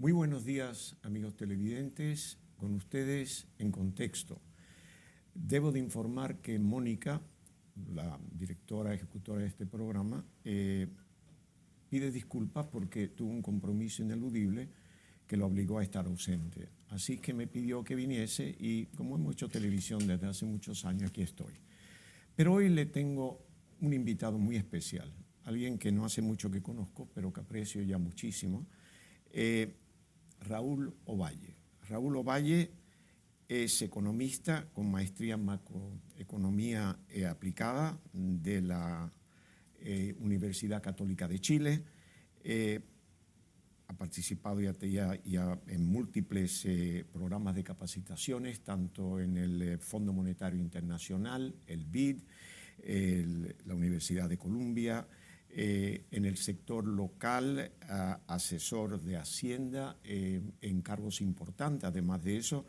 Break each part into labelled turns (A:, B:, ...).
A: Muy buenos días, amigos televidentes. Con ustedes en contexto. Debo de informar que Mónica, la directora ejecutora de este programa, pide disculpas porque tuvo un compromiso ineludible que lo obligó a estar ausente. Así que me pidió que viniese y, como hemos hecho televisión desde hace muchos años, aquí estoy. Pero hoy le tengo un invitado muy especial, alguien que no hace mucho que conozco, pero que aprecio ya muchísimo. Raúl Ovalle. Raúl Ovalle es economista con maestría en macroeconomía aplicada de la Universidad Católica de Chile. Ha participado ya en múltiples programas de capacitaciones, tanto en el Fondo Monetario Internacional, el BID, la Universidad de Columbia, en el sector local, asesor de Hacienda en cargos importantes. Además de eso,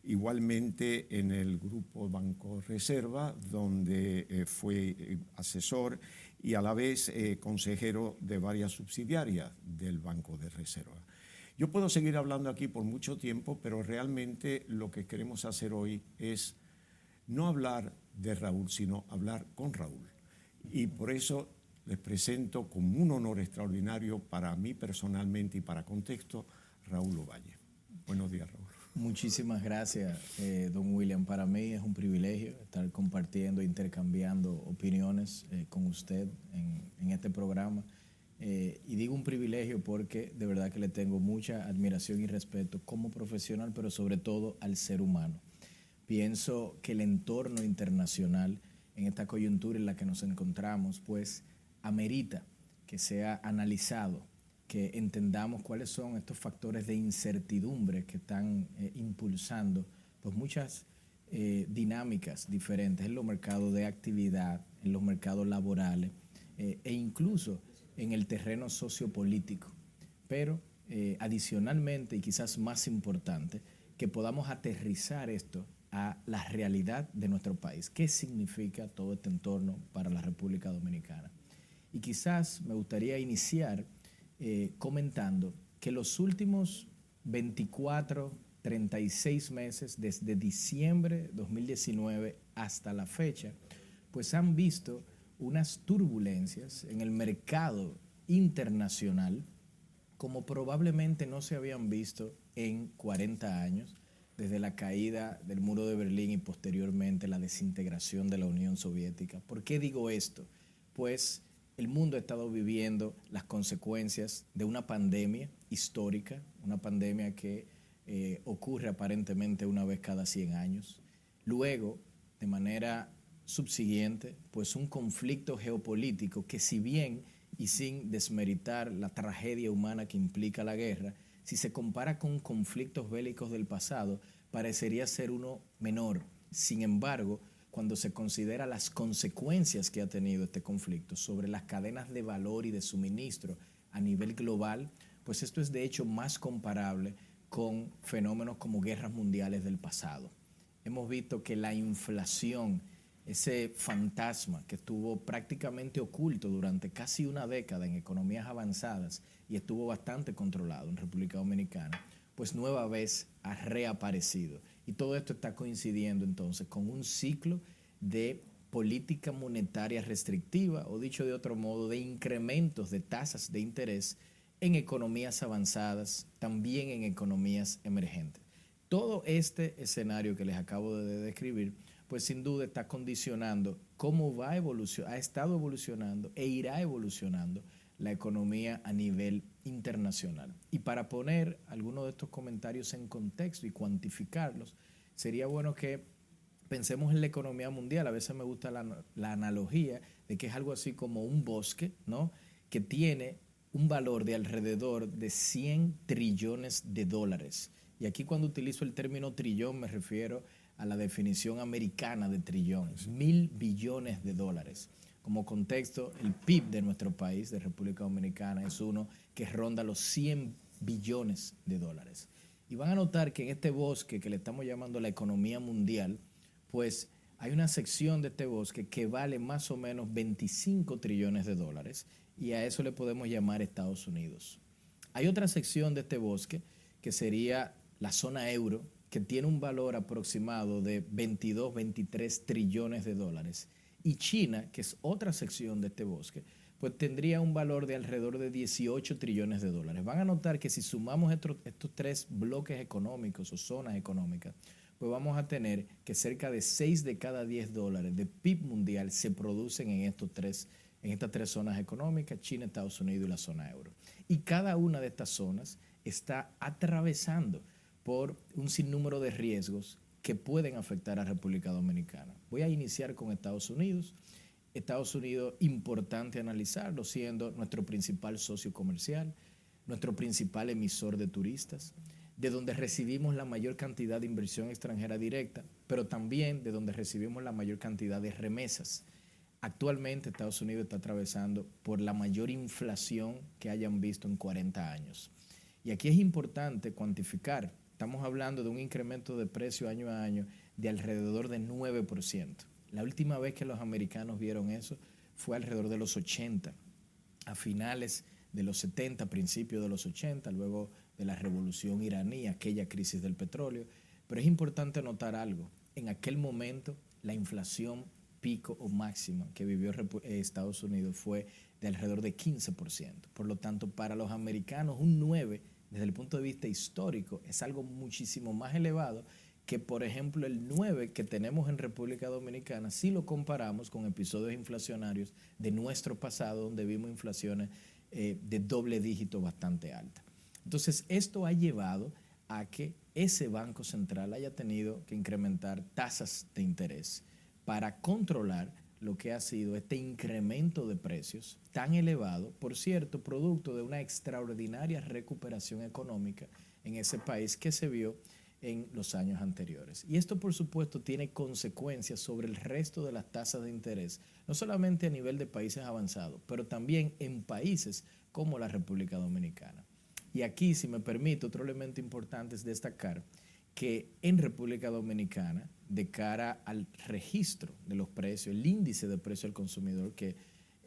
A: igualmente en el Grupo Banco Reserva, donde fue asesor y a la vez consejero de varias subsidiarias del Banco de Reserva. Yo puedo seguir hablando aquí por mucho tiempo, pero realmente lo que queremos hacer hoy es no hablar de Raúl, sino hablar con Raúl. Y por eso les presento como un honor extraordinario para mí personalmente y para contexto, Raúl Ovalle. Buenos días, Raúl.
B: Muchísimas gracias, don William. Para mí es un privilegio estar compartiendo, intercambiando opiniones con usted en este programa. Y digo un privilegio porque de verdad que le tengo mucha admiración y respeto como profesional, pero sobre todo al ser humano. Pienso que el entorno internacional, en esta coyuntura en la que nos encontramos, pues amerita que sea analizado, que entendamos cuáles son estos factores de incertidumbre que están impulsando pues muchas dinámicas diferentes en los mercados de actividad, en los mercados laborales e incluso en el terreno sociopolítico. Pero adicionalmente, y quizás más importante, que podamos aterrizar esto a la realidad de nuestro país. ¿Qué significa todo este entorno para la República Dominicana? Y quizás me gustaría iniciar comentando que los últimos 24, 36 meses, desde diciembre de 2019 hasta la fecha, pues han visto unas turbulencias en el mercado internacional como probablemente no se habían visto en 40 años, desde la caída del muro de Berlín y posteriormente la desintegración de la Unión Soviética. ¿Por qué digo esto? Pues el mundo ha estado viviendo las consecuencias de una pandemia histórica, una pandemia que ocurre aparentemente una vez cada 100 años. Luego, de manera subsiguiente, pues un conflicto geopolítico que, si bien y sin desmeritar la tragedia humana que implica la guerra, si se compara con conflictos bélicos del pasado, parecería ser uno menor. Sin embargo, cuando se considera las consecuencias que ha tenido este conflicto sobre las cadenas de valor y de suministro a nivel global, pues esto es de hecho más comparable con fenómenos como guerras mundiales del pasado. Hemos visto que la inflación, ese fantasma que estuvo prácticamente oculto durante casi una década en economías avanzadas y estuvo bastante controlado en República Dominicana, pues nueva vez ha reaparecido. Y todo esto está coincidiendo entonces con un ciclo de política monetaria restrictiva, o dicho de otro modo, de incrementos de tasas de interés en economías avanzadas, también en economías emergentes. Todo este escenario que les acabo de describir, pues sin duda está condicionando cómo ha estado evolucionando e irá evolucionando la economía a nivel internacional. Y para poner algunos de estos comentarios en contexto y cuantificarlos, sería bueno que pensemos en la economía mundial. A veces me gusta la analogía de que es algo así como un bosque, ¿no?, que tiene un valor de alrededor de 100 trillones de dólares. Y aquí, cuando utilizo el término trillón, me refiero a la definición americana de trillón, 1.000 billones de dólares. Como contexto, el PIB de nuestro país, de República Dominicana, es uno que ronda los 100 billones de dólares. Y van a notar que en este bosque que le estamos llamando la economía mundial, pues hay una sección de este bosque que vale más o menos 25 trillones de dólares, y a eso le podemos llamar Estados Unidos. Hay otra sección de este bosque que sería la zona euro, que tiene un valor aproximado de 22, 23 trillones de dólares. Y China, que es otra sección de este bosque, pues tendría un valor de alrededor de 18 trillones de dólares. Van a notar que si sumamos estos tres bloques económicos o zonas económicas, pues vamos a tener que cerca de 6 de cada 10 dólares de PIB mundial se producen en estas tres zonas económicas: China, Estados Unidos y la zona euro. Y cada una de estas zonas está atravesando por un sinnúmero de riesgos que pueden afectar a República Dominicana. Voy a iniciar con Estados Unidos. Estados Unidos, importante analizarlo, siendo nuestro principal socio comercial, nuestro principal emisor de turistas, de donde recibimos la mayor cantidad de inversión extranjera directa, pero también de donde recibimos la mayor cantidad de remesas. Actualmente Estados Unidos está atravesando por la mayor inflación que hayan visto en 40 años. Y aquí es importante cuantificar. Estamos hablando de un incremento de precio año a año de alrededor de 9%. La última vez que los americanos vieron eso fue alrededor de los 80, a finales de los 70, principios de los 80, luego de la revolución iraní, aquella crisis del petróleo. Pero es importante notar algo. En aquel momento, la inflación pico o máxima que vivió Estados Unidos fue de alrededor de 15%. Por lo tanto, para los americanos, un 9%, desde el punto de vista histórico, es algo muchísimo más elevado que, por ejemplo, el 9 que tenemos en República Dominicana, si lo comparamos con episodios inflacionarios de nuestro pasado, donde vimos inflaciones de doble dígito bastante altas. Entonces, esto ha llevado a que ese Banco Central haya tenido que incrementar tasas de interés para controlar lo que ha sido este incremento de precios tan elevado, por cierto, producto de una extraordinaria recuperación económica en ese país que se vio en los años anteriores. Y esto, por supuesto, tiene consecuencias sobre el resto de las tasas de interés, no solamente a nivel de países avanzados, pero también en países como la República Dominicana. Y aquí, si me permite, otro elemento importante es destacar que en República Dominicana, de cara al registro de los precios, el índice de precio al consumidor que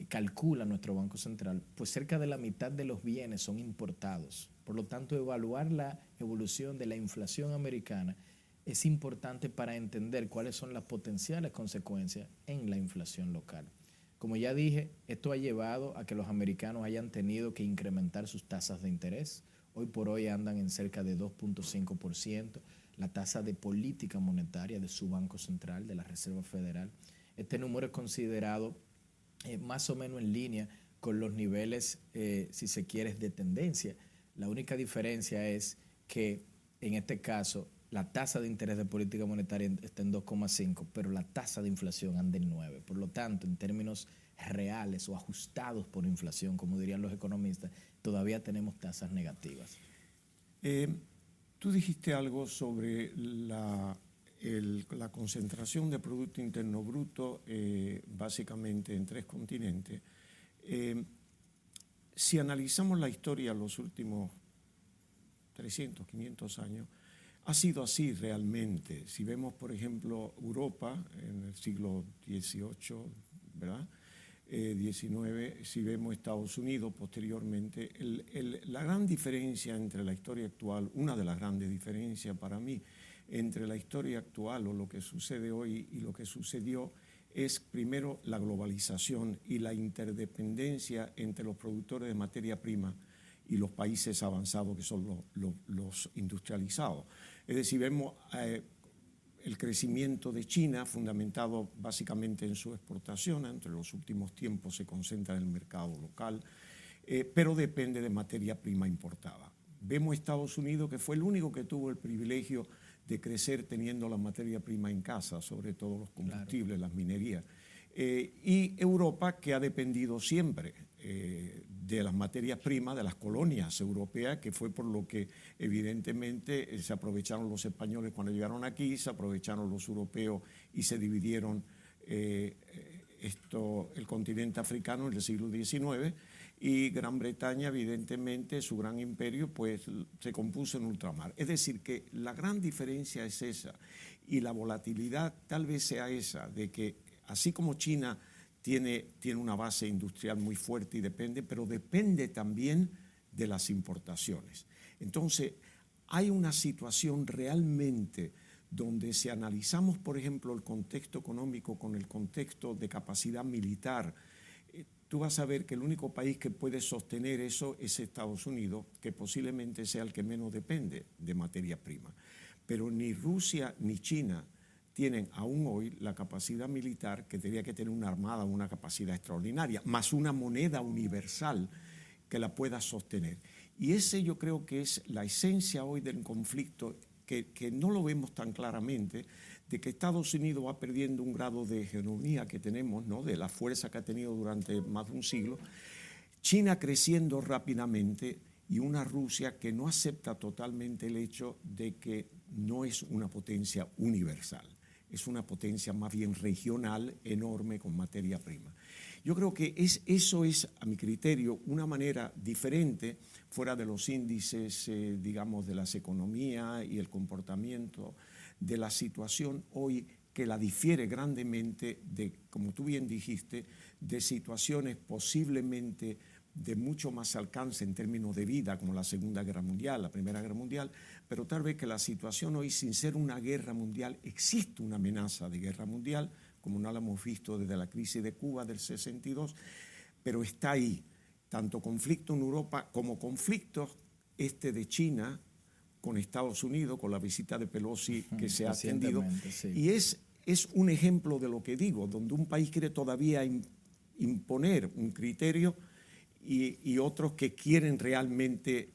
B: calcula nuestro Banco Central, pues cerca de la mitad de los bienes son importados. Por lo tanto, evaluar la evolución de la inflación americana es importante para entender cuáles son las potenciales consecuencias en la inflación local. Como ya dije, esto ha llevado a que los americanos hayan tenido que incrementar sus tasas de interés. Hoy por hoy andan en cerca de 2.5%, la tasa de política monetaria de su Banco Central, de la Reserva Federal. Este número es considerado más o menos en línea con los niveles, si se quiere, de tendencia. La única diferencia es que en este caso la tasa de interés de política monetaria está en 2,5, pero la tasa de inflación anda en 9. Por lo tanto, en términos reales o ajustados por inflación, como dirían los economistas, todavía tenemos tasas negativas.
A: Tú dijiste algo sobre la concentración de Producto Interno Bruto básicamente en 3 continentes. Si analizamos la historia de los últimos 300, 500 años, ha sido así realmente. Si vemos, por ejemplo, Europa en el siglo XVIII, ¿verdad? 19, si vemos Estados Unidos posteriormente, la gran diferencia entre la historia actual, una de las grandes diferencias para mí entre la historia actual o lo que sucede hoy y lo que sucedió es primero la globalización y la interdependencia entre los productores de materia prima y los países avanzados que son los industrializados. Es decir, vemos el crecimiento de China, fundamentado básicamente en su exportación, entre los últimos tiempos se concentra en el mercado local, pero depende de materia prima importada. Vemos Estados Unidos, que fue el único que tuvo el privilegio de crecer teniendo la materia prima en casa, sobre todo los combustibles, claro, las minerías. Y Europa, que ha dependido siempre de las materias primas de las colonias europeas, que fue por lo que evidentemente se aprovecharon los españoles cuando llegaron aquí, se aprovecharon los europeos y se dividieron el continente africano en el siglo XIX, y Gran Bretaña, evidentemente, su gran imperio, pues se compuso en ultramar. Es decir, que la gran diferencia es esa, y la volatilidad tal vez sea esa, de que así como China tiene una base industrial muy fuerte y depende, pero depende también de las importaciones. Entonces, hay una situación realmente donde si analizamos, por ejemplo, el contexto económico con el contexto de capacidad militar, tú vas a ver que el único país que puede sostener eso es Estados Unidos, que posiblemente sea el que menos depende de materia prima. Pero ni Rusia ni China tienen aún hoy la capacidad militar que tendría que tener una armada, una capacidad extraordinaria, más una moneda universal que la pueda sostener. Y ese yo creo que es la esencia hoy del conflicto, que no lo vemos tan claramente, de que Estados Unidos va perdiendo un grado de hegemonía que tenemos, ¿no?, de la fuerza que ha tenido durante más de un siglo, China creciendo rápidamente y una Rusia que no acepta totalmente el hecho de que no es una potencia universal, es una potencia más bien regional, enorme, con materia prima. Yo creo que eso es, a mi criterio, una manera diferente, fuera de los índices, digamos, de las economías y el comportamiento de la situación hoy, que la difiere grandemente de, como tú bien dijiste, de situaciones posiblemente de mucho más alcance en términos de vida, como la Segunda Guerra Mundial, la Primera Guerra Mundial, pero tal vez que la situación hoy, sin ser una guerra mundial, existe una amenaza de guerra mundial, como no la hemos visto desde la crisis de Cuba del 62, pero está ahí, tanto conflicto en Europa como conflictos de China con Estados Unidos, con la visita de Pelosi que se ha atendido.
B: Sí.
A: Y es un ejemplo de lo que digo, donde un país quiere todavía imponer un criterio y otros que quieren realmente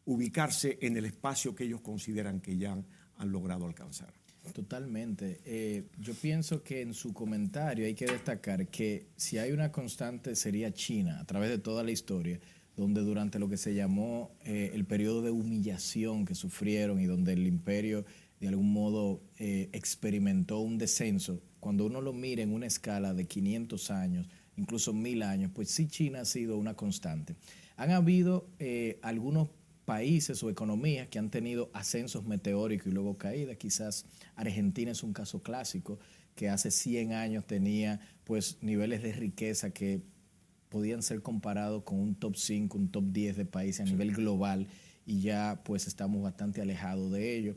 A: ubicarse en el espacio que ellos consideran que ya han logrado alcanzar.
B: Totalmente. Yo pienso que en su comentario hay que destacar que si hay una constante sería China, a través de toda la historia, donde durante lo que se llamó el periodo de humillación que sufrieron y donde el imperio de algún modo experimentó un descenso, cuando uno lo mira en una escala de 500 años, incluso 1000 años, pues sí China ha sido una constante. Han habido algunos países o economías que han tenido ascensos meteóricos y luego caídas. Quizás Argentina es un caso clásico, que hace 100 años tenía pues niveles de riqueza que podían ser comparados con un top 5, un top 10 de países a nivel global, y ya pues estamos bastante alejados de ello.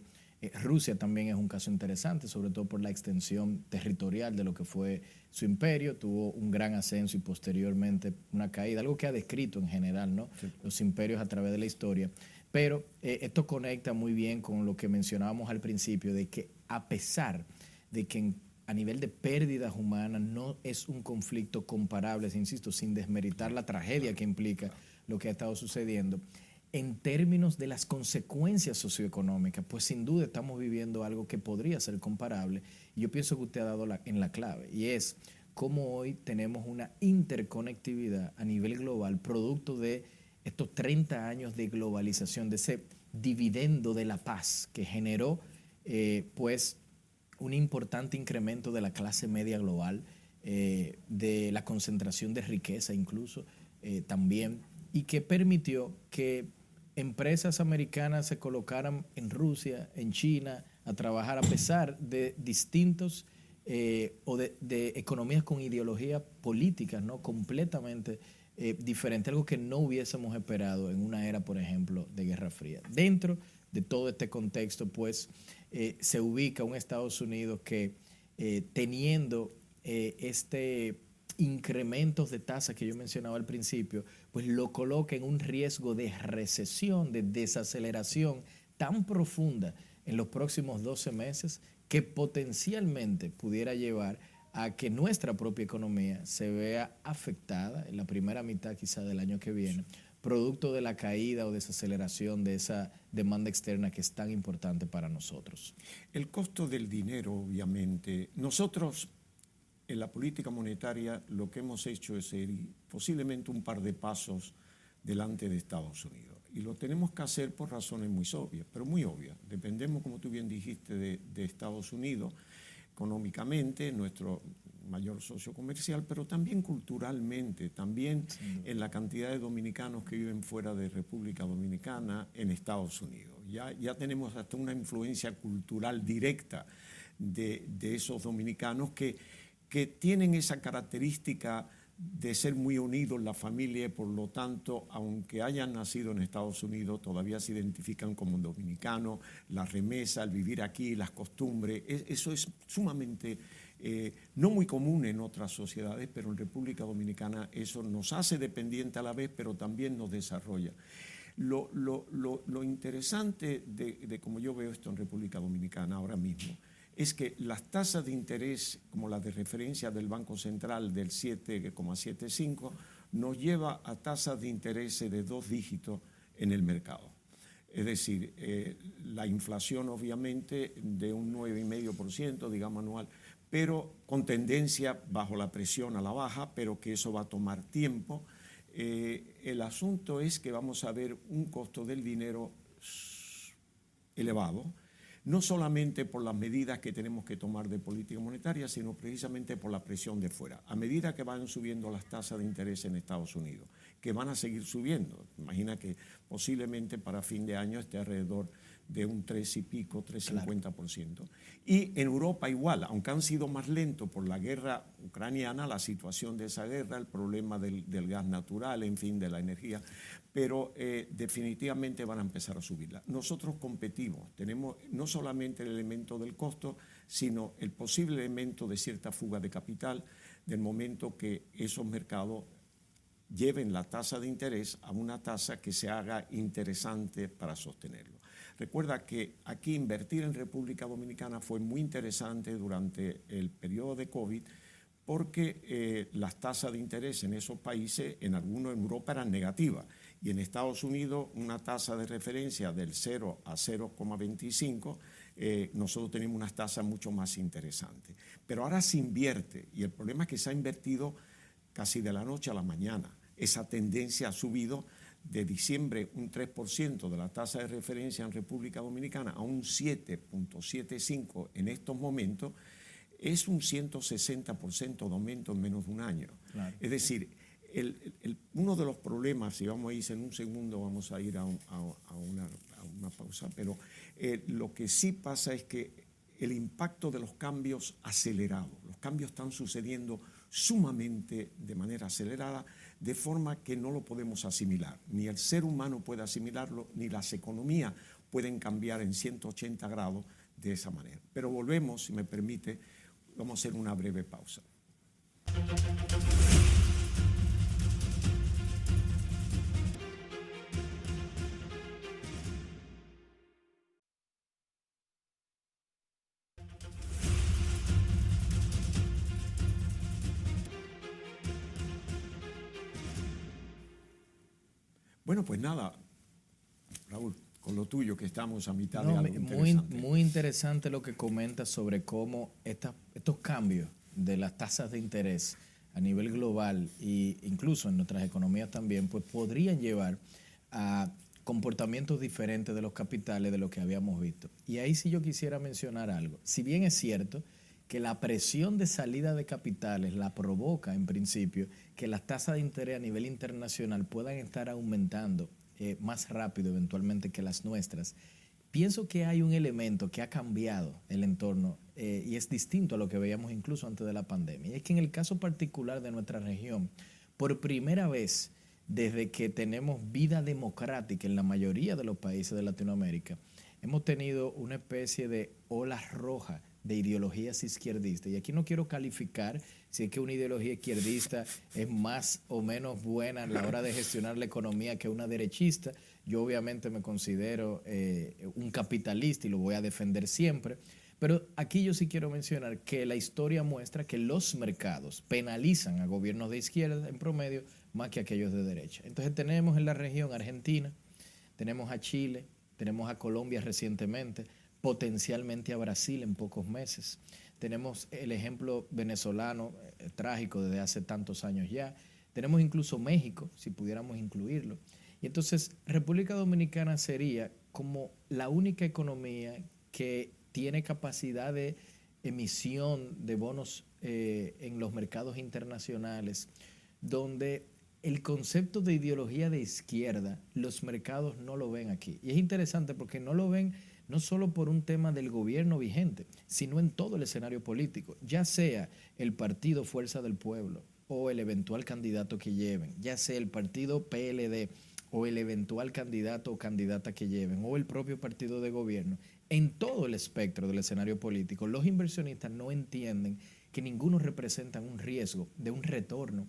B: Rusia también es un caso interesante, sobre todo por la extensión territorial de lo que fue su imperio. Tuvo un gran ascenso y posteriormente una caída, algo que ha descrito en general, ¿no?, sí, los imperios a través de la historia. Pero esto conecta muy bien con lo que mencionábamos al principio, de que a pesar de que a nivel de pérdidas humanas no es un conflicto comparable, insisto, sin desmeritar la tragedia que implica lo que ha estado sucediendo, en términos de las consecuencias socioeconómicas, pues sin duda estamos viviendo algo que podría ser comparable. Y yo pienso que usted ha dado en la clave, y es cómo hoy tenemos una interconectividad a nivel global, producto de estos 30 años de globalización, de ese dividendo de la paz que generó pues un importante incremento de la clase media global, de la concentración de riqueza incluso también, y que permitió que empresas americanas se colocaran en Rusia, en China, a trabajar a pesar de distintos o de economías con ideologías políticas, ¿no?, completamente diferentes, algo que no hubiésemos esperado en una era, por ejemplo, de Guerra Fría. Dentro de todo este contexto, pues, se ubica un Estados Unidos que teniendo incrementos de tasas que yo mencionaba al principio, pues lo coloca en un riesgo de recesión, de desaceleración tan profunda en los próximos 12 meses que potencialmente pudiera llevar a que nuestra propia economía se vea afectada en la primera mitad quizá del año que viene, producto de la caída o desaceleración de esa demanda externa que es tan importante para nosotros.
A: El costo del dinero, obviamente. Nosotros, en la política monetaria, lo que hemos hecho es ir posiblemente un par de pasos delante de Estados Unidos. Y lo tenemos que hacer por razones muy obvias, pero muy obvias. Dependemos, como tú bien dijiste, de Estados Unidos económicamente, nuestro mayor socio comercial, pero también culturalmente, también en la cantidad de dominicanos que viven fuera de República Dominicana en Estados Unidos. Ya tenemos hasta una influencia cultural directa de esos dominicanos que tienen esa característica de ser muy unidos la familia, y por lo tanto, aunque hayan nacido en Estados Unidos, todavía se identifican como dominicanos, la remesa, el vivir aquí, las costumbres, eso es sumamente no muy común en otras sociedades, pero en República Dominicana eso nos hace dependiente a la vez, pero también nos desarrolla. Lo interesante de cómo yo veo esto en República Dominicana ahora mismo es que las tasas de interés, como la de referencia del Banco Central del 7,75, nos lleva a tasas de interés de 2 dígitos en el mercado. Es decir, la inflación obviamente de un 9,5%, digamos anual, pero con tendencia bajo la presión a la baja, pero que eso va a tomar tiempo. El asunto es que vamos a ver un costo del dinero elevado, no solamente por las medidas que tenemos que tomar de política monetaria, sino precisamente por la presión de fuera. A medida que van subiendo las tasas de interés en Estados Unidos, que van a seguir subiendo. Imagina que posiblemente para fin de año esté alrededor de un 3 y pico, 3,50%. Claro. Y en Europa igual, aunque han sido más lentos por la guerra ucraniana, la situación de esa guerra, el problema del gas natural, en fin, de la energía, pero definitivamente van a empezar a subirla. Nosotros competimos, tenemos no solamente el elemento del costo, sino el posible elemento de cierta fuga de capital del momento que esos mercados lleven la tasa de interés a una tasa que se haga interesante para sostenerlo. Recuerda que aquí invertir en República Dominicana fue muy interesante durante el periodo de COVID porque las tasas de interés en esos países, en algunos en Europa, eran negativas y en Estados Unidos una tasa de referencia del 0 a 0,25, nosotros tenemos unas tasas mucho más interesantes. Pero ahora se invierte y el problema es que se ha invertido casi de la noche a la mañana. Esa tendencia ha subido de diciembre un 3% de la tasa de referencia en República Dominicana a un 7,75 en estos momentos, es un 160% de aumento en menos de un año. Claro. Es decir, uno de los problemas, si vamos a ir en un segundo, vamos a ir a una pausa, pero lo que sí pasa es que el impacto de los cambios acelerados, los cambios están sucediendo sumamente de manera acelerada, de forma que no lo podemos asimilar. Ni el ser humano puede asimilarlo, ni las economías pueden cambiar en 180 grados de esa manera. Pero volvemos, si me permite, vamos a hacer una breve pausa. Bueno, pues nada, Raúl, con lo tuyo, que estamos a mitad de algo interesante.
B: Muy interesante lo que comentas sobre cómo estos cambios de las tasas de interés a nivel global e incluso en nuestras economías también, pues podrían llevar a comportamientos diferentes de los capitales de lo que habíamos visto. Y ahí sí yo quisiera mencionar algo. Si bien es cierto que la presión de salida de capitales la provoca en principio que las tasas de interés a nivel internacional puedan estar aumentando más rápido eventualmente que las nuestras, pienso que hay un elemento que ha cambiado el entorno y es distinto a lo que veíamos incluso antes de la pandemia. Y es que en el caso particular de nuestra región, por primera vez desde que tenemos vida democrática en la mayoría de los países de Latinoamérica, hemos tenido una especie de ola roja de ideologías izquierdistas. Y aquí no quiero calificar si es que una ideología izquierdista es más o menos buena a la hora de gestionar la economía que una derechista. Yo obviamente me considero un capitalista y lo voy a defender siempre. Pero aquí yo sí quiero mencionar que la historia muestra que los mercados penalizan a gobiernos de izquierda en promedio más que aquellos de derecha. Entonces tenemos en la región Argentina, tenemos a Chile, tenemos a Colombia recientemente, potencialmente a Brasil en pocos meses. Tenemos el ejemplo venezolano trágico desde hace tantos años ya. Tenemos incluso México, si pudiéramos incluirlo. Y entonces República Dominicana sería como la única economía que tiene capacidad de emisión de bonos en los mercados internacionales, donde el concepto de ideología de izquierda, los mercados no lo ven aquí. Y es interesante porque no lo ven no solo por un tema del gobierno vigente, sino en todo el escenario político, ya sea el partido Fuerza del Pueblo, o el eventual candidato que lleven, ya sea el partido PLD o el eventual candidato o candidata que lleven, o el propio partido de gobierno, en todo el espectro del escenario político, los inversionistas no entienden que ninguno representa un riesgo de un retorno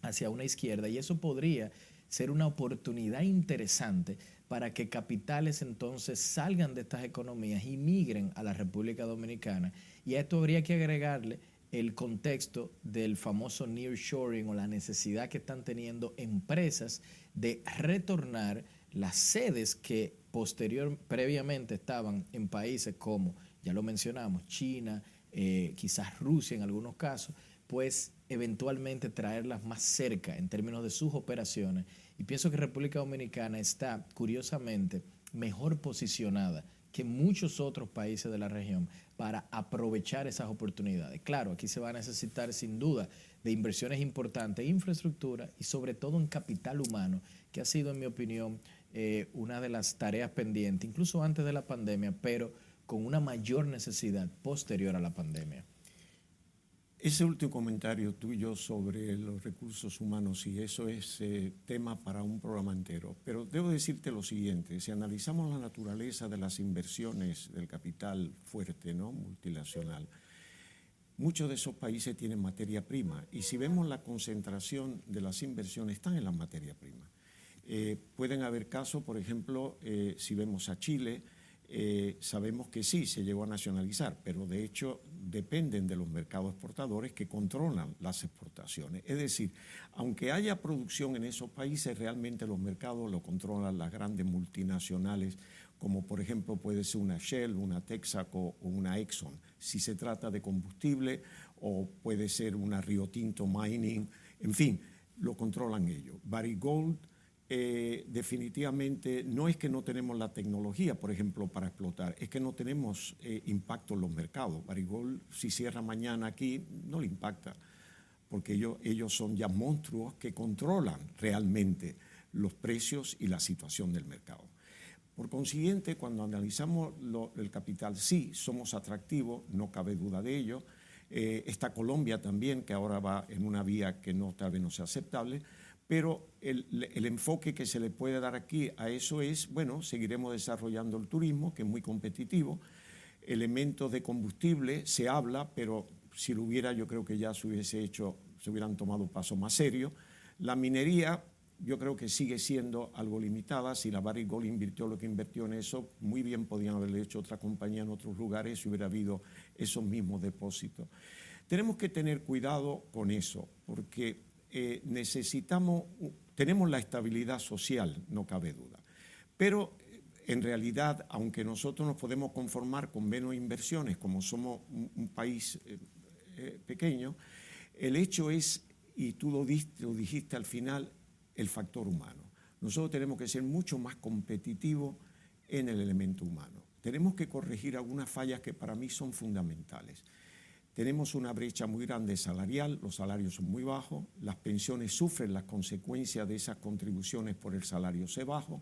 B: hacia una izquierda, y eso podría ser una oportunidad interesante para que capitales entonces salgan de estas economías y migren a la República Dominicana. Y a esto habría que agregarle el contexto del famoso nearshoring, o la necesidad que están teniendo empresas de retornar las sedes que previamente estaban en países como, ya lo mencionamos, China, quizás Rusia en algunos casos, pues eventualmente traerlas más cerca en términos de sus operaciones. Y pienso que República Dominicana está, curiosamente, mejor posicionada que muchos otros países de la región para aprovechar esas oportunidades. Claro, aquí se va a necesitar sin duda de inversiones importantes, infraestructura y sobre todo en capital humano, que ha sido, en mi opinión, una de las tareas pendientes, incluso antes de la pandemia, pero con una mayor necesidad posterior a la pandemia.
A: Ese último comentario tuyo sobre los recursos humanos, y eso es tema para un programa entero, pero debo decirte lo siguiente: si analizamos la naturaleza de las inversiones del capital fuerte, ¿no?, multinacional, muchos de esos países tienen materia prima, y si vemos la concentración de las inversiones están en la materia prima. Pueden haber casos, por ejemplo, si vemos a Chile, sabemos que sí, se llegó a nacionalizar, pero de hecho dependen de los mercados exportadores que controlan las exportaciones. Es decir, aunque haya producción en esos países, realmente los mercados lo controlan las grandes multinacionales, como por ejemplo puede ser una Shell, una Texaco o una Exxon, si se trata de combustible, o puede ser una Rio Tinto Mining, en fin, lo controlan ellos. Barrick Gold, definitivamente no es que no tenemos la tecnología, por ejemplo, para explotar, es que no tenemos impacto en los mercados. Barrick Gold, si cierra mañana aquí, no le impacta, porque ellos son ya monstruos que controlan realmente los precios y la situación del mercado. Por consiguiente, cuando analizamos el capital, sí, somos atractivos, no cabe duda de ello. Está Colombia también, que ahora va en una vía que tal vez no sea aceptable, pero el enfoque que se le puede dar aquí a eso es, bueno, seguiremos desarrollando el turismo, que es muy competitivo. Elementos de combustible se habla, pero si lo hubiera, yo creo que ya se hubieran tomado pasos más serios. La minería, yo creo que sigue siendo algo limitada. Si la Barrick Gold invirtió lo que invirtió en eso, muy bien podían haberle hecho otra compañía en otros lugares si hubiera habido esos mismos depósitos. Tenemos que tener cuidado con eso, porque tenemos la estabilidad social, no cabe duda, pero en realidad, aunque nosotros nos podemos conformar con menos inversiones, como somos un país pequeño, el hecho es, y tú lo dijiste al final, el factor humano. Nosotros tenemos que ser mucho más competitivos en el elemento humano. Tenemos que corregir algunas fallas que para mí son fundamentales. Tenemos una brecha muy grande salarial, los salarios son muy bajos, las pensiones sufren las consecuencias de esas contribuciones por el salario ser bajo.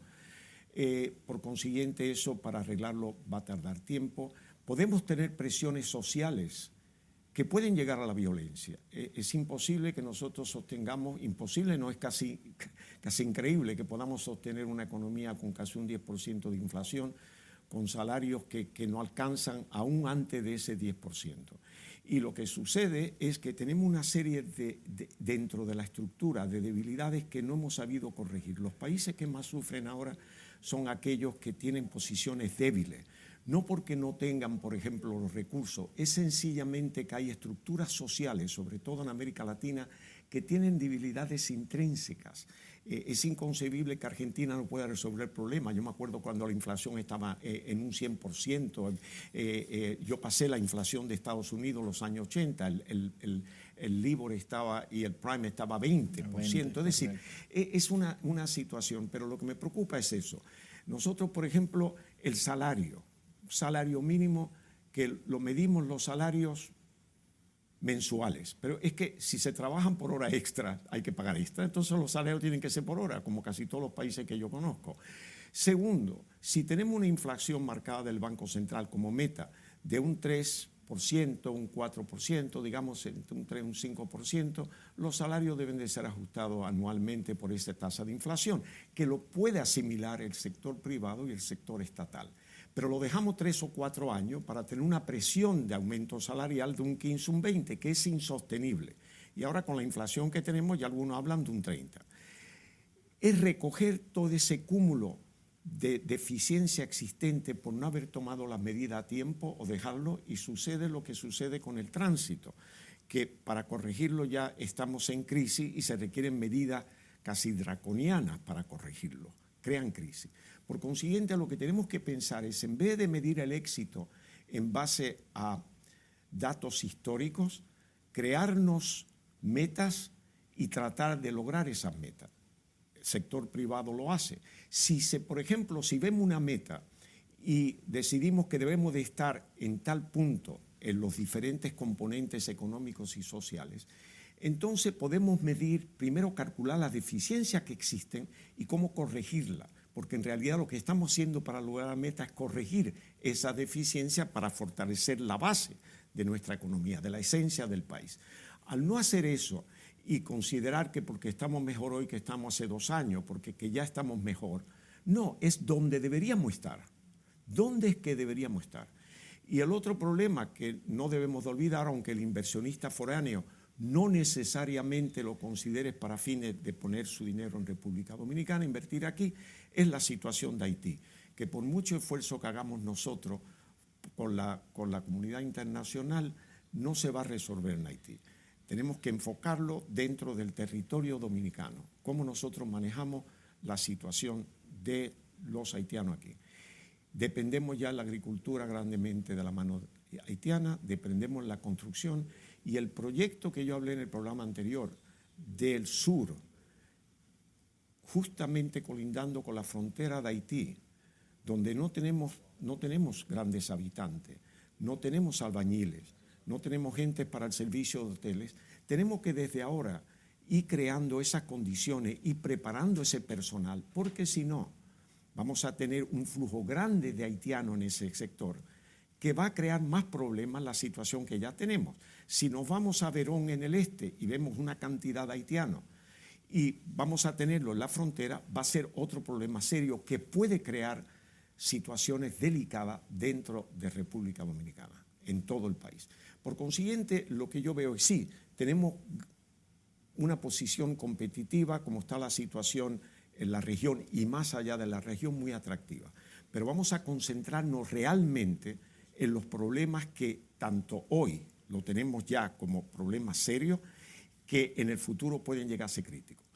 A: Por consiguiente, eso para arreglarlo va a tardar tiempo. Podemos tener presiones sociales que pueden llegar a la violencia. Es imposible que nosotros sostengamos, imposible no, es casi increíble que podamos sostener una economía con casi un 10% de inflación, con salarios que no alcanzan aún antes de ese 10%. Y lo que sucede es que tenemos una serie dentro de la estructura de debilidades que no hemos sabido corregir. Los países que más sufren ahora son aquellos que tienen posiciones débiles. No porque no tengan, por ejemplo, los recursos, es sencillamente que hay estructuras sociales, sobre todo en América Latina, que tienen debilidades intrínsecas. Es inconcebible que Argentina no pueda resolver el problema. Yo me acuerdo cuando la inflación estaba en un 100%. Yo pasé la inflación de Estados Unidos en los años 80. El LIBOR estaba y el Prime estaba a 20%. Es decir, es una situación, pero lo que me preocupa es eso. Nosotros, por ejemplo, el salario mínimo, que lo medimos los salarios mensuales, pero es que si se trabajan por hora extra, hay que pagar extra, entonces los salarios tienen que ser por hora, como casi todos los países que yo conozco. Segundo, si tenemos una inflación marcada del Banco Central como meta de un 3%, un 4%, digamos entre un 3 y un 5%, los salarios deben de ser ajustados anualmente por esa tasa de inflación, que lo puede asimilar el sector privado y el sector estatal. Pero lo dejamos 3 o 4 años para tener una presión de aumento salarial de un 15, un 20, que es insostenible. Y ahora con la inflación que tenemos ya algunos hablan de un 30. Es recoger todo ese cúmulo de deficiencia existente por no haber tomado las medidas a tiempo o dejarlo, y sucede lo que sucede con el tránsito, que para corregirlo ya estamos en crisis y se requieren medidas casi draconianas para corregirlo, crean crisis. Por consiguiente, lo que tenemos que pensar es, en vez de medir el éxito en base a datos históricos, crearnos metas y tratar de lograr esas metas. El sector privado lo hace. Por ejemplo, si vemos una meta y decidimos que debemos de estar en tal punto en los diferentes componentes económicos y sociales, entonces podemos medir, primero calcular las deficiencias que existen y cómo corregirlas, porque en realidad lo que estamos haciendo para lograr la meta es corregir esa deficiencia para fortalecer la base de nuestra economía, de la esencia del país. Al no hacer eso y considerar que porque estamos mejor hoy que estamos hace 2 años, porque que ya estamos mejor, no, es donde deberíamos estar. ¿Dónde es que deberíamos estar? Y el otro problema que no debemos de olvidar, aunque el inversionista foráneo no necesariamente lo considere para fines de poner su dinero en República Dominicana, invertir aquí, es la situación de Haití, que por mucho esfuerzo que hagamos nosotros con la comunidad internacional, no se va a resolver en Haití. Tenemos que enfocarlo dentro del territorio dominicano, cómo nosotros manejamos la situación de los haitianos aquí. Dependemos ya de la agricultura grandemente de la mano haitiana, dependemos de la construcción, y el proyecto que yo hablé en el programa anterior del sur, justamente colindando con la frontera de Haití, donde no tenemos grandes habitantes, no tenemos albañiles, no tenemos gente para el servicio de hoteles, tenemos que desde ahora ir creando esas condiciones y preparando ese personal, porque si no, vamos a tener un flujo grande de haitianos en ese sector que va a crear más problemas la situación que ya tenemos. Si nos vamos a Verón en el este y vemos una cantidad de haitianos y vamos a tenerlo en la frontera, va a ser otro problema serio que puede crear situaciones delicadas dentro de República Dominicana, en todo el país. Por consiguiente, lo que yo veo es sí, tenemos una posición competitiva, como está la situación en la región y más allá de la región, muy atractiva. Pero vamos a concentrarnos realmente en los problemas que tanto hoy lo tenemos ya como problemas serios, que en el futuro pueden llegar a ser críticos.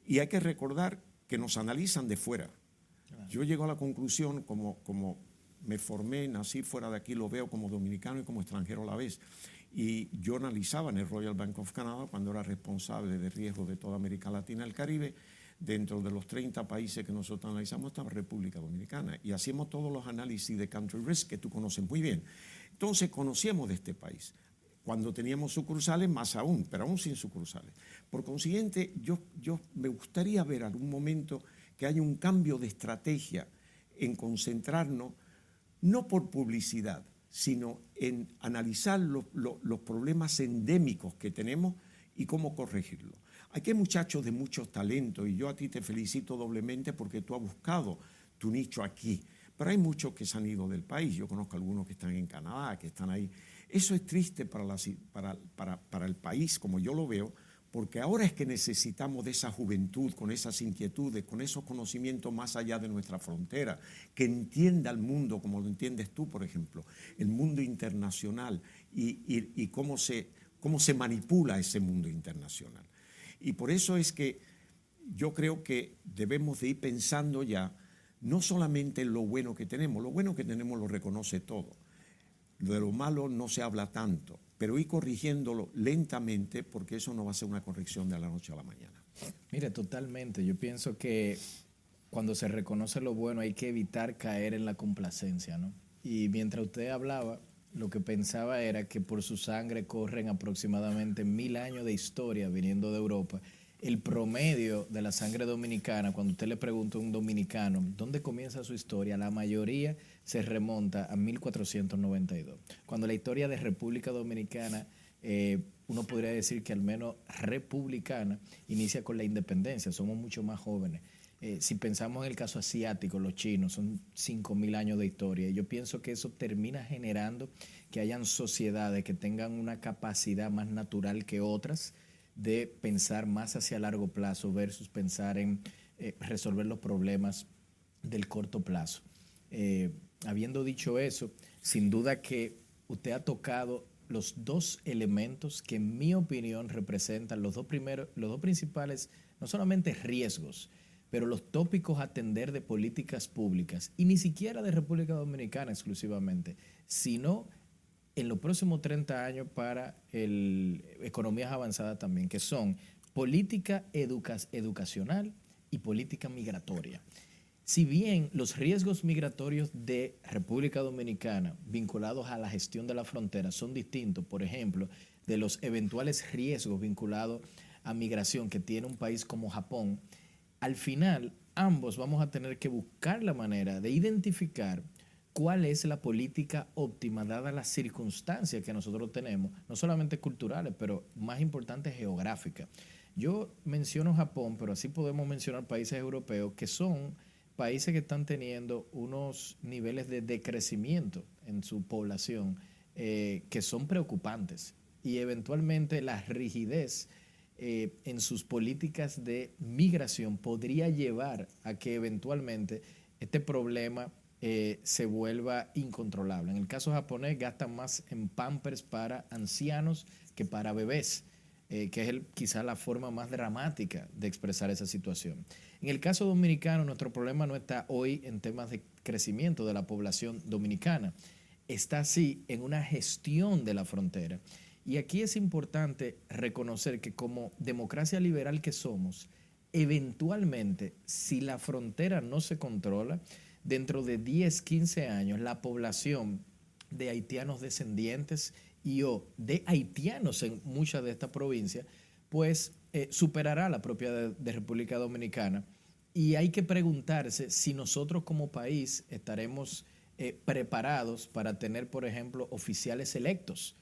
A: Y hay que recordar que nos analizan de fuera. Yo llego a la conclusión, como me formé, nací fuera de aquí, lo veo como dominicano y como extranjero a la vez. Y yo analizaba en el Royal Bank of Canada, cuando era responsable de riesgo de toda América Latina y el Caribe, dentro de los 30 países que nosotros analizamos estaba República Dominicana. Y hacíamos todos los análisis de country risk que tú conoces muy bien. Entonces conocíamos de este país. Cuando teníamos sucursales, más aún, pero aún sin sucursales. Por consiguiente, yo me gustaría ver algún momento que haya un cambio de estrategia en concentrarnos, no por publicidad, sino en analizar los problemas endémicos que tenemos y cómo corregirlos. Aquí hay muchachos de muchos talentos y yo a ti te felicito doblemente porque tú has buscado tu nicho aquí. Pero hay muchos que se han ido del país. Yo conozco algunos que están en Canadá, que están ahí. Eso es triste para el país, como yo lo veo, porque ahora es que necesitamos de esa juventud, con esas inquietudes, con esos conocimientos más allá de nuestra frontera, que entienda el mundo como lo entiendes tú, por ejemplo, el mundo internacional y cómo se manipula ese mundo internacional. Y por eso es que yo creo que debemos de ir pensando ya no solamente en lo bueno que tenemos lo reconoce todo, de lo malo no se habla tanto, pero ir corrigiéndolo lentamente porque eso no va a ser una corrección de la noche a la mañana.
B: Mire, totalmente. Yo pienso que cuando se reconoce lo bueno hay que evitar caer en la complacencia, ¿no? Y mientras usted hablaba, lo que pensaba era que por su sangre corren aproximadamente 1000 años de historia viniendo de Europa. El promedio de la sangre dominicana, cuando usted le pregunta a un dominicano dónde comienza su historia, la mayoría se remonta a 1492, cuando la historia de República Dominicana, uno podría decir que al menos republicana, inicia con la independencia. Somos mucho más jóvenes. Si pensamos en el caso asiático, los chinos, son 5.000 años de historia. Y yo pienso que eso termina generando que hayan sociedades que tengan una capacidad más natural que otras de pensar más hacia largo plazo versus pensar en resolver los problemas del corto plazo. Habiendo dicho eso, sin duda que usted ha tocado los dos elementos que en mi opinión representan los dos principales, no solamente riesgos, pero los tópicos a atender de políticas públicas, y ni siquiera de República Dominicana exclusivamente, sino en los próximos 30 años para economías avanzadas también, que son política educacional y política migratoria. Si bien los riesgos migratorios de República Dominicana vinculados a la gestión de la frontera son distintos, por ejemplo, de los eventuales riesgos vinculados a migración que tiene un país como Japón, al final ambos vamos a tener que buscar la manera de identificar cuál es la política óptima dadas las circunstancias que nosotros tenemos, no solamente culturales, pero más importante geográficas. Yo menciono Japón, pero así podemos mencionar países europeos que son países que están teniendo unos niveles de decrecimiento en su población que son preocupantes, y eventualmente la rigidez en sus políticas de migración podría llevar a que eventualmente este problema se vuelva incontrolable. En el caso japonés gastan más en pampers para ancianos que para bebés, que es quizá la forma más dramática de expresar esa situación. En el caso dominicano, nuestro problema no está hoy en temas de crecimiento de la población dominicana, está sí en una gestión de la frontera. Y aquí es importante reconocer que como democracia liberal que somos, eventualmente, si la frontera no se controla, dentro de 10, 15 años, la población de haitianos descendientes y o de haitianos en muchas de estas provincias, pues superará la propia de República Dominicana. Y hay que preguntarse si nosotros como país estaremos preparados para tener, por ejemplo, oficiales electos.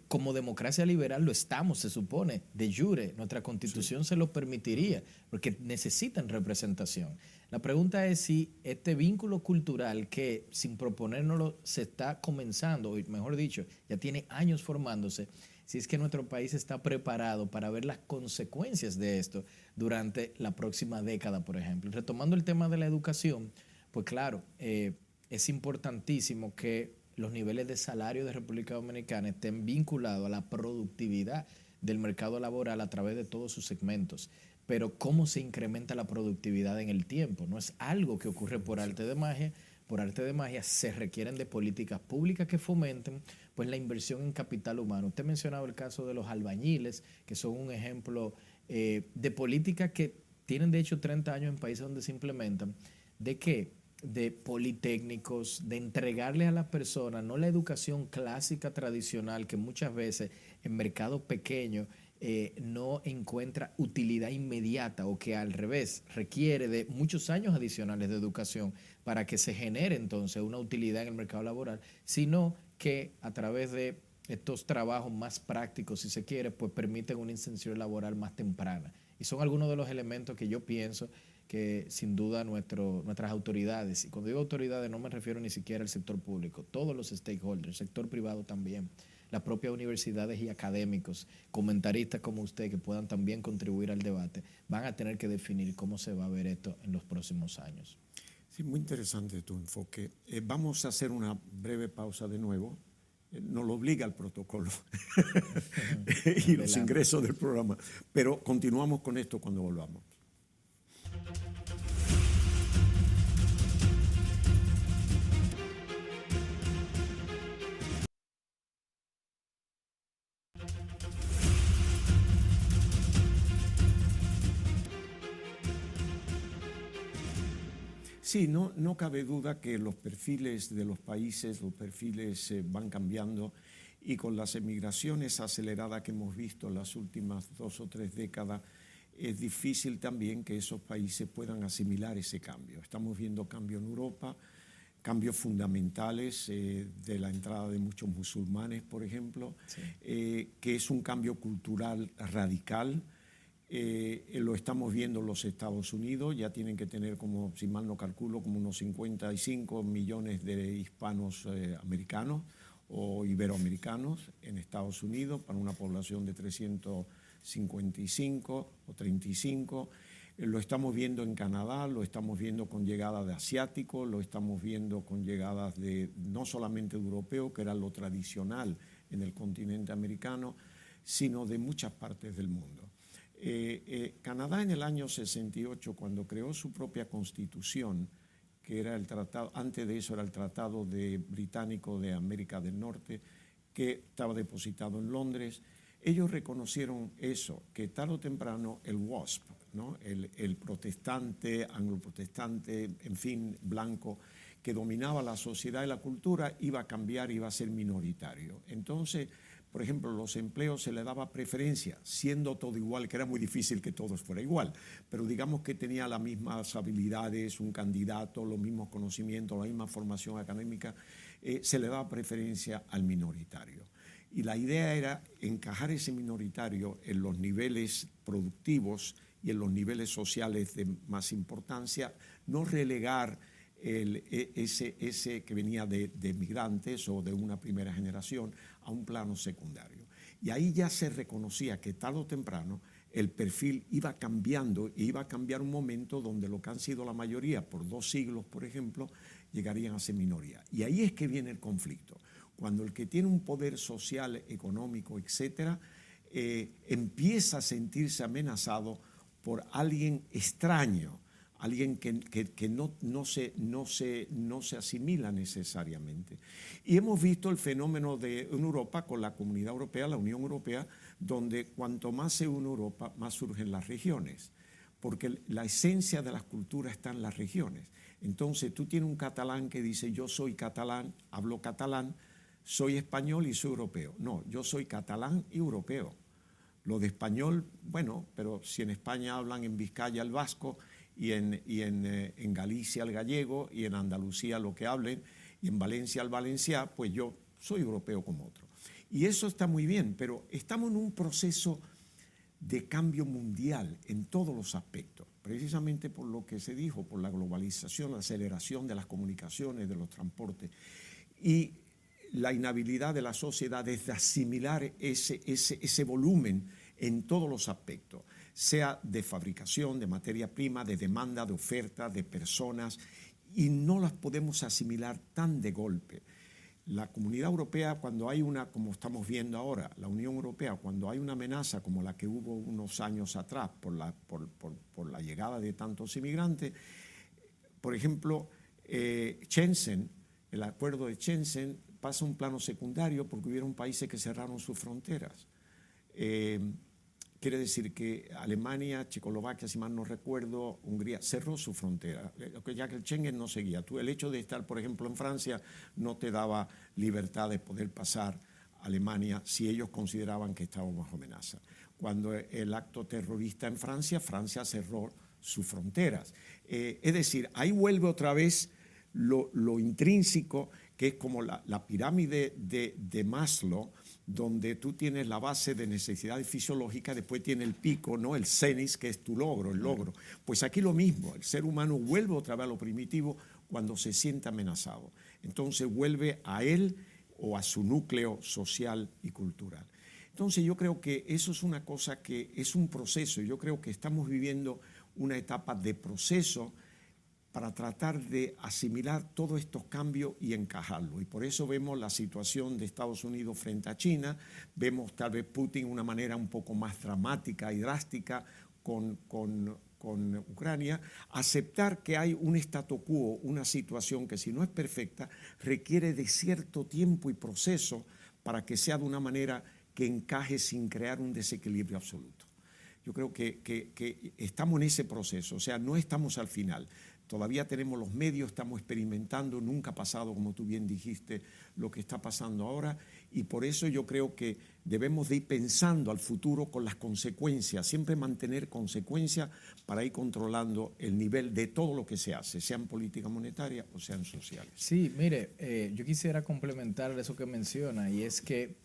B: Como democracia liberal lo estamos, se supone, de jure. Nuestra constitución se lo permitiría, porque necesitan representación. La pregunta es si este vínculo cultural que sin proponérnoslo se está comenzando, o mejor dicho, ya tiene años formándose, si es que nuestro país está preparado para ver las consecuencias de esto durante la próxima década, por ejemplo. Retomando el tema de la educación, pues claro, es importantísimo que los niveles de salario de República Dominicana estén vinculados a la productividad del mercado laboral a través de todos sus segmentos. Pero ¿cómo se incrementa la productividad en el tiempo? No es algo que ocurre por arte de magia. Por arte de magia se requieren de políticas públicas que fomenten pues la inversión en capital humano. Usted mencionaba el caso de los albañiles, que son un ejemplo de políticas que tienen de hecho 30 años en países donde se implementan. ¿De qué? De politécnicos, de entregarle a las personas no la educación clásica tradicional que muchas veces en mercados pequeños no encuentra utilidad inmediata, o que al revés requiere de muchos años adicionales de educación para que se genere entonces una utilidad en el mercado laboral, sino que a través de estos trabajos más prácticos, si se quiere, pues permiten una inserción laboral más temprana. Y son algunos de los elementos que yo pienso que sin duda nuestras autoridades, y cuando digo autoridades no me refiero ni siquiera al sector público, todos los stakeholders, el sector privado también, las propias universidades y académicos, comentaristas como usted que puedan también contribuir al debate, van a tener que definir cómo se va a ver esto en los próximos años.
A: Sí, muy interesante tu enfoque. Vamos a hacer una breve pausa de nuevo. Nos lo obliga el protocolo y los ingresos del programa, pero continuamos con esto cuando volvamos. Sí, no cabe duda que los perfiles de los países, los perfiles van cambiando, y con las emigraciones aceleradas que hemos visto en las últimas 2 o 3 décadas, es difícil también que esos países puedan asimilar ese cambio. Estamos viendo cambio en Europa, cambios fundamentales de la entrada de muchos musulmanes, por ejemplo,
B: Sí.
A: Que es un cambio cultural radical. Lo estamos viendo en los Estados Unidos, ya tienen que tener, como, si mal no calculo, como unos 55 millones de hispanos americanos o iberoamericanos en Estados Unidos para una población de 355 o 35. Lo estamos viendo en Canadá, lo estamos viendo con llegadas de asiáticos, lo estamos viendo con llegadas de no solamente de europeos, que era lo tradicional en el continente americano, sino de muchas partes del mundo. Canadá en el año 68, cuando creó su propia constitución, que era el tratado, antes de eso era el Tratado Británico de América del Norte, que estaba depositado en Londres, ellos reconocieron eso, que tarde o temprano el WASP, ¿no? el protestante, anglo-protestante, en fin, blanco, que dominaba la sociedad y la cultura, iba a cambiar, iba a ser minoritario. Entonces, por ejemplo, los empleos se le daba preferencia, siendo todo igual, que era muy difícil que todo fuera igual, pero digamos que tenía las mismas habilidades, un candidato, los mismos conocimientos, la misma formación académica, se le daba preferencia al minoritario. Y la idea era encajar ese minoritario en los niveles productivos y en los niveles sociales de más importancia, no relegar ese que venía de migrantes o de una primera generación a un plano secundario. Y ahí ya se reconocía que tarde o temprano el perfil iba cambiando e iba a cambiar un momento donde lo que han sido la mayoría por 2 siglos, por ejemplo, llegarían a ser minoría. Y ahí es que viene el conflicto. Cuando el que tiene un poder social, económico, etcétera, empieza a sentirse amenazado por alguien extraño, alguien que no se asimila necesariamente. Y hemos visto el fenómeno en Europa con la Comunidad Europea, la Unión Europea, donde cuanto más se une Europa, más surgen las regiones, porque la esencia de las culturas está en las regiones. Entonces tú tienes un catalán que dice yo soy catalán, hablo catalán, soy español y soy europeo. No, yo soy catalán y europeo. Lo de español, bueno, pero si en España hablan en Vizcaya el vasco y en Galicia el gallego y en Andalucía lo que hablen y en Valencia el valencià, pues yo soy europeo como otro. Y eso está muy bien, pero estamos en un proceso de cambio mundial en todos los aspectos, precisamente por lo que se dijo, por la globalización, la aceleración de las comunicaciones, de los transportes y la inhabilidad de las sociedades de asimilar ese volumen en todos los aspectos, sea de fabricación, de materia prima, de demanda, de oferta, de personas, y no las podemos asimilar tan de golpe. La Comunidad Europea, cuando hay una, como estamos viendo ahora, la Unión Europea, cuando hay una amenaza como la que hubo unos años atrás por la llegada de tantos inmigrantes, por ejemplo, Schengen, el acuerdo de Schengen pasa a un plano secundario porque hubieron países que cerraron sus fronteras. Quiere decir que Alemania, Checoslovaquia, si mal no recuerdo, Hungría, cerró su frontera, ya que el Schengen no seguía. El hecho de estar, por ejemplo, en Francia no te daba libertad de poder pasar a Alemania si ellos consideraban que estaba bajo amenaza. Cuando el acto terrorista en Francia, Francia cerró sus fronteras. Es decir, ahí vuelve otra vez lo intrínseco, que es como la pirámide de Maslow, donde tú tienes la base de necesidades fisiológicas, después tiene el pico, ¿no? El cenit, que es tu logro, el logro. Pues aquí lo mismo, el ser humano vuelve otra vez a lo primitivo cuando se siente amenazado. Entonces vuelve a él o a su núcleo social y cultural. Entonces yo creo que eso es una cosa que es un proceso. Yo creo que estamos viviendo una etapa de proceso para tratar de asimilar todos estos cambios y encajarlos. Y por eso vemos la situación de Estados Unidos frente a China, vemos tal vez Putin de una manera un poco más dramática y drástica con Ucrania, aceptar que hay un statu quo, una situación que si no es perfecta, requiere de cierto tiempo y proceso para que sea de una manera que encaje sin crear un desequilibrio absoluto. Yo creo que estamos en ese proceso, o sea, no estamos al final. Todavía tenemos los medios, estamos experimentando, nunca ha pasado, como tú bien dijiste, lo que está pasando ahora, y por eso yo creo que debemos de ir pensando al futuro con las consecuencias, siempre mantener consecuencias para ir controlando el nivel de todo lo que se hace, sean política monetaria o sean sociales.
B: Sí, mire, yo quisiera complementar eso que menciona, y es que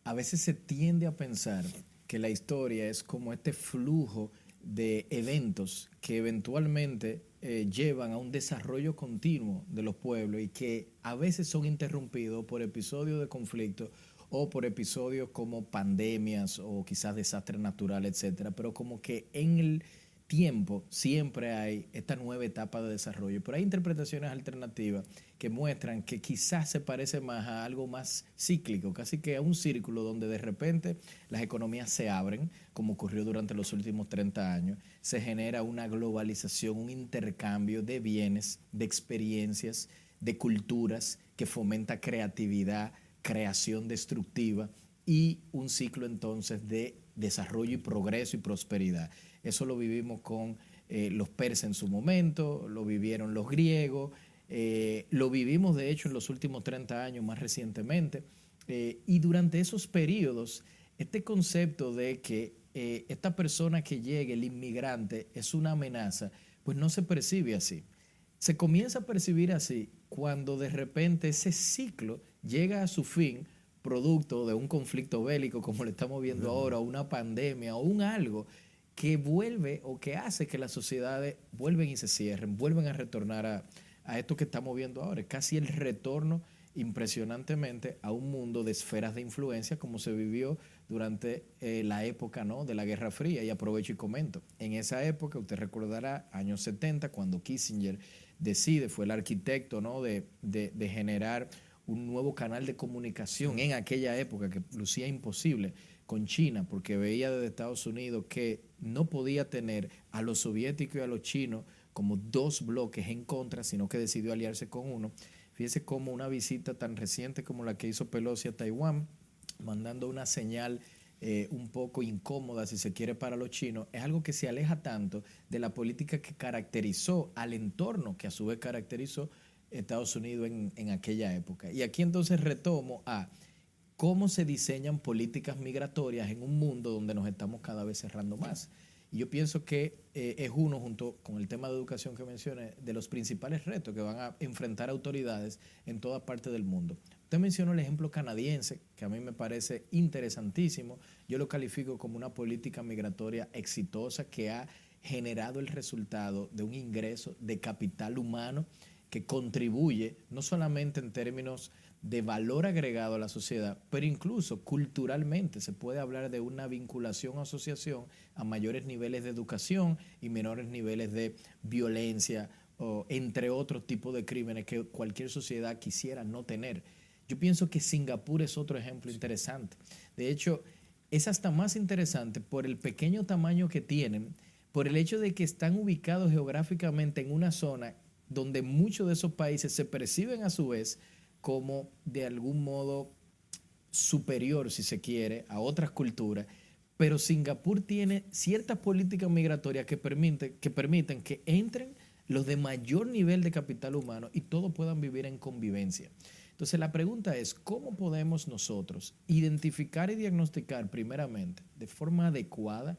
B: a veces se tiende a pensar que la historia es como este flujo de eventos que eventualmente llevan a un desarrollo continuo de los pueblos y que a veces son interrumpidos por episodios de conflicto o por episodios como pandemias o quizás desastres naturales, etcétera, pero como que en el tiempo siempre hay esta nueva etapa de desarrollo. Pero hay interpretaciones alternativas que muestran que quizás se parece más a algo más cíclico, casi que a un círculo donde de repente las economías se abren, como ocurrió durante los últimos 30 años, se genera una globalización, un intercambio de bienes, de experiencias, de culturas que fomenta creatividad, creación destructiva y un ciclo entonces de desarrollo y progreso y prosperidad. Eso lo vivimos con los persas en su momento, lo vivieron los griegos, lo vivimos de hecho en los últimos 30 años más recientemente. Y durante esos periodos, este concepto de que esta persona que llegue, el inmigrante, es una amenaza, pues no se percibe así. Se comienza a percibir así cuando de repente ese ciclo llega a su fin, producto de un conflicto bélico como lo estamos viendo ahora, o una pandemia, o un algo que vuelve o que hace que las sociedades vuelven y se cierren, vuelven a retornar a esto que estamos viendo ahora. Es casi el retorno impresionantemente a un mundo de esferas de influencia como se vivió durante la época, ¿no?, de la Guerra Fría. Y aprovecho y comento, en esa época, usted recordará, años 70, cuando Kissinger decide, fue el arquitecto, ¿no?, de generar un nuevo canal de comunicación en aquella época que lucía imposible con China, porque veía desde Estados Unidos que no podía tener a los soviéticos y a los chinos como dos bloques en contra, sino que decidió aliarse con uno. Fíjese cómo una visita tan reciente como la que hizo Pelosi a Taiwán, mandando una señal un poco incómoda, si se quiere, para los chinos, es algo que se aleja tanto de la política que caracterizó al entorno que a su vez caracterizó Estados Unidos en aquella época. Y aquí entonces retomo a cómo se diseñan políticas migratorias en un mundo donde nos estamos cada vez cerrando más. Y yo pienso que es uno, junto con el tema de educación que mencioné, de los principales retos que van a enfrentar autoridades en toda parte del mundo. Usted mencionó el ejemplo canadiense, que a mí me parece interesantísimo. Yo lo califico como una política migratoria exitosa que ha generado el resultado de un ingreso de capital humano que contribuye no solamente en términos de valor agregado a la sociedad, pero incluso culturalmente se puede hablar de una vinculación o asociación a mayores niveles de educación y menores niveles de violencia, o entre otros tipos de crímenes que cualquier sociedad quisiera no tener. Yo pienso que Singapur es otro ejemplo interesante. De hecho, es hasta más interesante por el pequeño tamaño que tienen, por el hecho de que están ubicados geográficamente en una zona donde muchos de esos países se perciben a su vez como de algún modo superior, si se quiere, a otras culturas, pero Singapur tiene ciertas políticas migratorias que permiten que entren los de mayor nivel de capital humano y todos puedan vivir en convivencia. Entonces la pregunta es, ¿cómo podemos nosotros identificar y diagnosticar primeramente de forma adecuada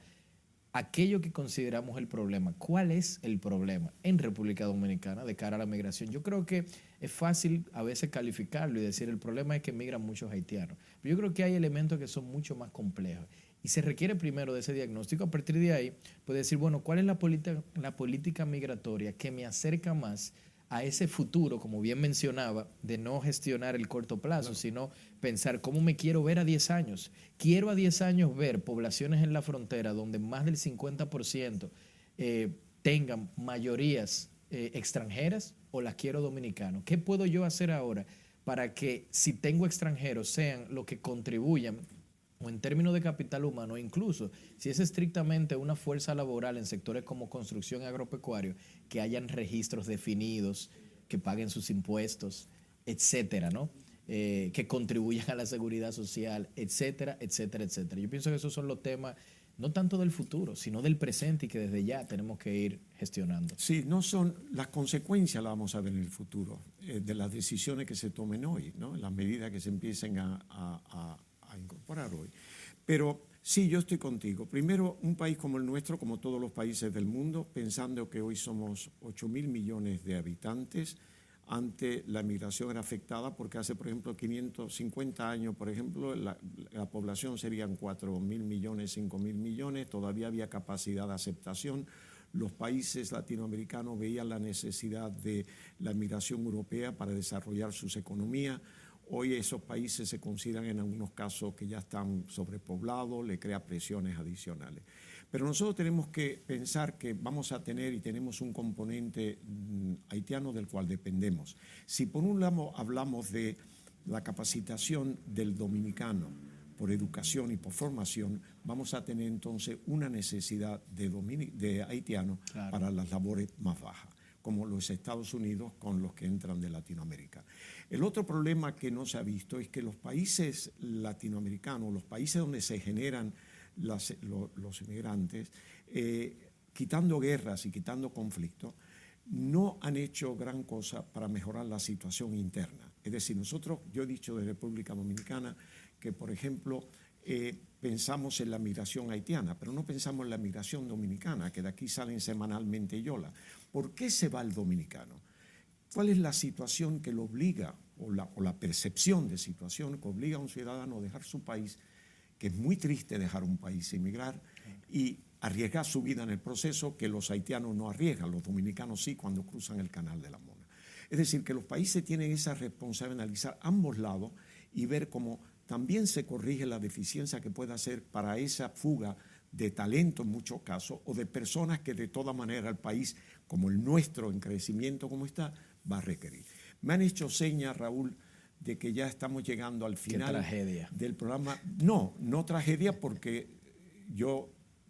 B: aquello que consideramos el problema? ¿Cuál es el problema en República Dominicana de cara a la migración? Yo creo que es fácil a veces calificarlo y decir el problema es que migran muchos haitianos. Pero yo creo que hay elementos que son mucho más complejos. Y se requiere primero de ese diagnóstico. A partir de ahí, puede decir, bueno, ¿cuál es la política migratoria que me acerca más a ese futuro, como bien mencionaba, de no gestionar el corto plazo, sino pensar cómo me quiero ver a 10 años? Quiero a 10 años ver poblaciones en la frontera donde más del 50% tengan mayorías extranjeras, o las quiero dominicanos. ¿Qué puedo yo hacer ahora para que, si tengo extranjeros, sean los que contribuyan, o en términos de capital humano, incluso si es estrictamente una fuerza laboral en sectores como construcción y agropecuario, que hayan registros definidos, que paguen sus impuestos, etcétera, ¿no? Que contribuyan a la seguridad social, etcétera, etcétera, etcétera? Yo pienso que esos son los temas no tanto del futuro, sino del presente y que desde ya tenemos que ir gestionando.
A: Sí, no son las consecuencias, las vamos a ver en el futuro, de las decisiones que se tomen hoy, ¿no? Las medidas que se empiecen a incorporar hoy. Pero sí, yo estoy contigo. Primero, un país como el nuestro, como todos los países del mundo, pensando que hoy somos 8.000 millones de habitantes, ante la migración era afectada porque hace, por ejemplo, 550 años, por ejemplo, la población serían 4.000 millones, 5.000 millones, todavía había capacidad de aceptación. Los países latinoamericanos veían la necesidad de la migración europea para desarrollar sus economías. Hoy esos países se consideran en algunos casos que ya están sobrepoblados, le crea presiones adicionales. Pero nosotros tenemos que pensar que vamos a tener y tenemos un componente haitiano del cual dependemos. Si por un lado hablamos de la capacitación del dominicano por educación y por formación, vamos a tener entonces una necesidad de haitianos para las labores más bajas, como los Estados Unidos con los que entran de Latinoamérica. El otro problema que no se ha visto es que los países latinoamericanos, los países donde se generan los inmigrantes, quitando guerras y quitando conflictos, no han hecho gran cosa para mejorar la situación interna. Es decir, nosotros, yo he dicho de República Dominicana que, por ejemplo, pensamos en la migración haitiana, pero no pensamos en la migración dominicana, que de aquí salen semanalmente yola. ¿Por qué se va el dominicano? ¿Cuál es la situación que lo obliga, o la percepción de situación que obliga a un ciudadano a dejar su país, que es muy triste dejar un país e emigrar, y arriesgar su vida en el proceso que los haitianos no arriesgan, los dominicanos sí cuando cruzan el Canal de la Mona? Es decir, que los países tienen esa responsabilidad de analizar ambos lados y ver cómo también se corrige la deficiencia que pueda hacer para esa fuga de talento en muchos casos o de personas que de toda manera el país, como el nuestro en crecimiento como está, va a requerir. Me han hecho señas, Raúl, de que ya estamos llegando al final del programa. No tragedia, porque yo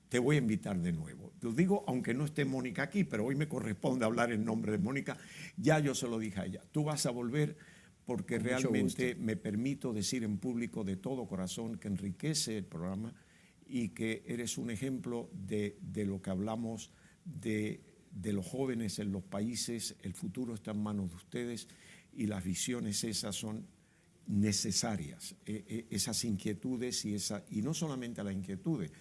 A: te voy a invitar de nuevo. Lo digo aunque no esté Mónica aquí, pero hoy me corresponde hablar en nombre de Mónica. Ya yo se lo dije a ella. Tú vas a volver porque realmente me permito decir en público de todo corazón que enriquece el programa y que eres un ejemplo de lo que hablamos de los jóvenes en los países. El futuro está en manos de ustedes y las visiones esas son necesarias, esas inquietudes y no solamente las inquietudes,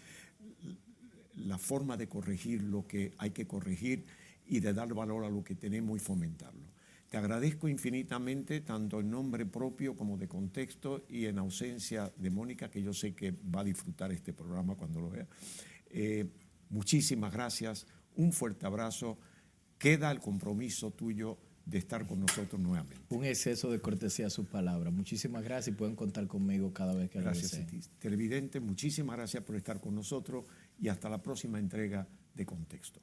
A: la forma de corregir lo que hay que corregir y de dar valor a lo que tenemos y fomentarlo. Te agradezco infinitamente, tanto en nombre propio como de contexto y en ausencia de Mónica, que yo sé que va a disfrutar este programa cuando lo vea. Muchísimas gracias, un fuerte abrazo. Queda el compromiso tuyo de estar con nosotros nuevamente.
B: Un exceso de cortesía a sus palabras. Muchísimas gracias y pueden contar conmigo cada vez que lo deseen.
A: Gracias a ti. Televidente, muchísimas gracias por estar con nosotros y hasta la próxima entrega de Contexto.